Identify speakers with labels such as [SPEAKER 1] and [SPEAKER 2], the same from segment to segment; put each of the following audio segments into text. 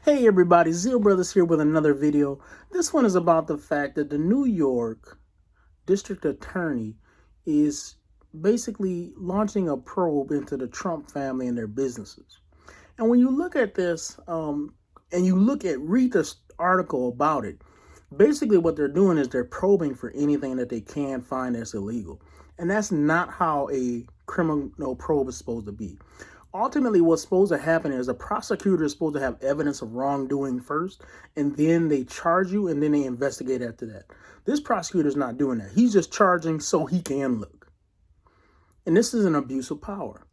[SPEAKER 1] Hey everybody, Zeal Brothers here with another video. This one is about the fact that the New York District Attorney is basically launching a probe into the Trump family and their businesses. And when you look at this, and you read this article about it, basically what they're doing is they're probing for anything that they can find that's illegal. And that's not how a criminal probe is supposed to be. Ultimately, what's supposed to happen is a prosecutor is supposed to have evidence of wrongdoing first, and then they charge you, and then they investigate after that. This prosecutor is not doing that. He's just charging so he can look. And this is an abuse of power.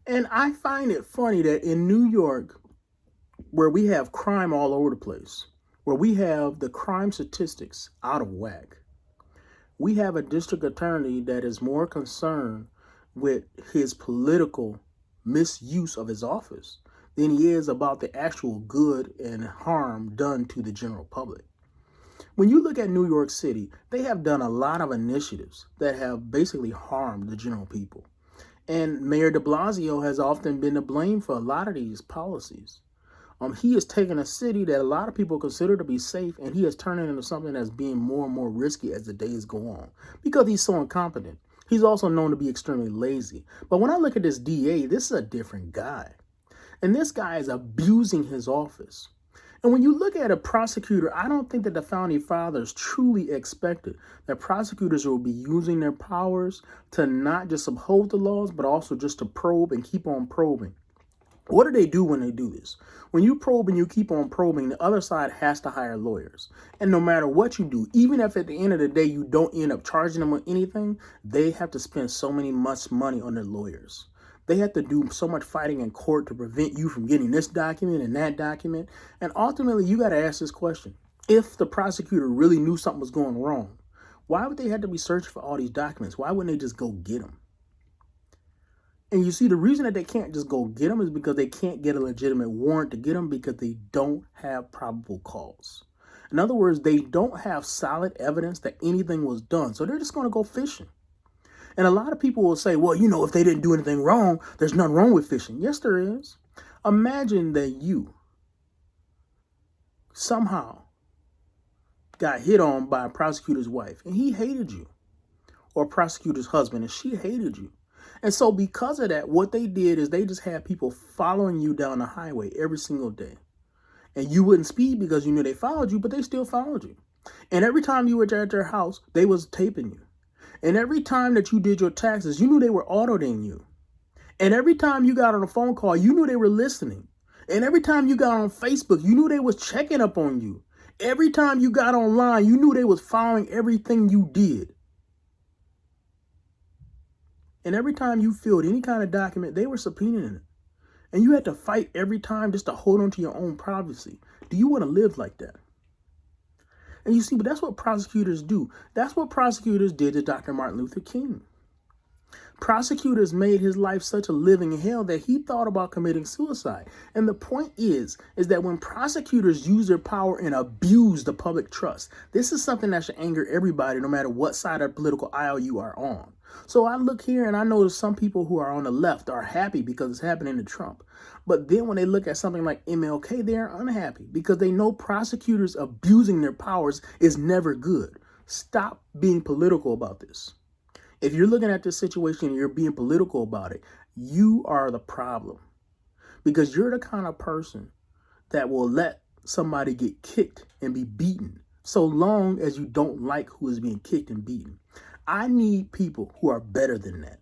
[SPEAKER 1] And I find it funny that in New York, where we have crime all over the place, where we have the crime statistics out of whack, we have a district attorney that is more concerned with his political misuse of his office than he is about the actual good and harm done to the general public. When you look at New York City, they have done a lot of initiatives that have basically harmed the general people. And Mayor de Blasio has often been to blame for a lot of these policies. He has taken a city that a lot of people consider to be safe, and he has turned it into something that's being more and more risky as the days go on because he's so incompetent. He's also known to be extremely lazy. But when I look at this DA, this is a different guy. And this guy is abusing his office. And when you look at a prosecutor, I don't think that the founding fathers truly expected that prosecutors will be using their powers to not just uphold the laws, but also just to probe and keep on probing. What do they do when they do this? When you probe and you keep on probing, the other side has to hire lawyers. And no matter what you do, even if at the end of the day you don't end up charging them with anything, they have to spend so much money on their lawyers. They have to do so much fighting in court to prevent you from getting this document and that document. And ultimately, you got to ask this question. If the prosecutor really knew something was going wrong, why would they have to be searching for all these documents? Why wouldn't they just go get them? And you see, the reason that they can't just go get them is because they can't get a legitimate warrant to get them because they don't have probable cause. In other words, they don't have solid evidence that anything was done. So they're just going to go fishing. And a lot of people will say, well, if they didn't do anything wrong, there's nothing wrong with fishing. Yes, there is. Imagine that you somehow got hit on by a prosecutor's wife and he hated you, or a prosecutor's husband and she hated you. And so because of that, what they did is they just had people following you down the highway every single day. And you wouldn't speed because you knew they followed you, but they still followed you. And every time you were at their house, they was taping you. And every time that you did your taxes, you knew they were auditing you. And every time you got on a phone call, you knew they were listening. And every time you got on Facebook, you knew they was checking up on you. Every time you got online, you knew they was following everything you did. And every time you filled any kind of document, they were subpoenaing it. And you had to fight every time just to hold on to your own privacy. Do you want to live like that? And you see, but that's what prosecutors do. That's what prosecutors did to Dr. Martin Luther King. Prosecutors made his life such a living hell that he thought about committing suicide. And the point is that when prosecutors use their power and abuse the public trust, this is something that should anger everybody, no matter what side of the political aisle you are on. So I look here and I notice some people who are on the left are happy because it's happening to Trump. But then when they look at something like MLK, they're unhappy because they know prosecutors abusing their powers is never good. Stop being political about this. If you're looking at this situation and you're being political about it, you are the problem. Because you're the kind of person that will let somebody get kicked and be beaten so long as you don't like who is being kicked and beaten. I need people who are better than that.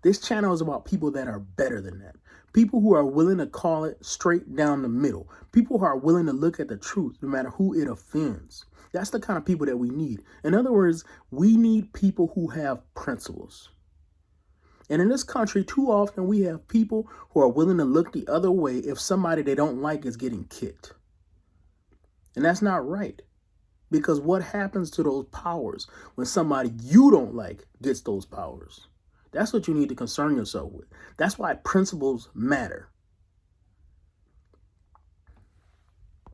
[SPEAKER 1] This channel is about people that are better than that. People who are willing to call it straight down the middle. People who are willing to look at the truth no matter who it offends. That's the kind of people that we need. In other words, we need people who have principles. And in this country, too often we have people who are willing to look the other way if somebody they don't like is getting kicked. And that's not right. Because what happens to those powers when somebody you don't like gets those powers? That's what you need to concern yourself with. That's why principles matter.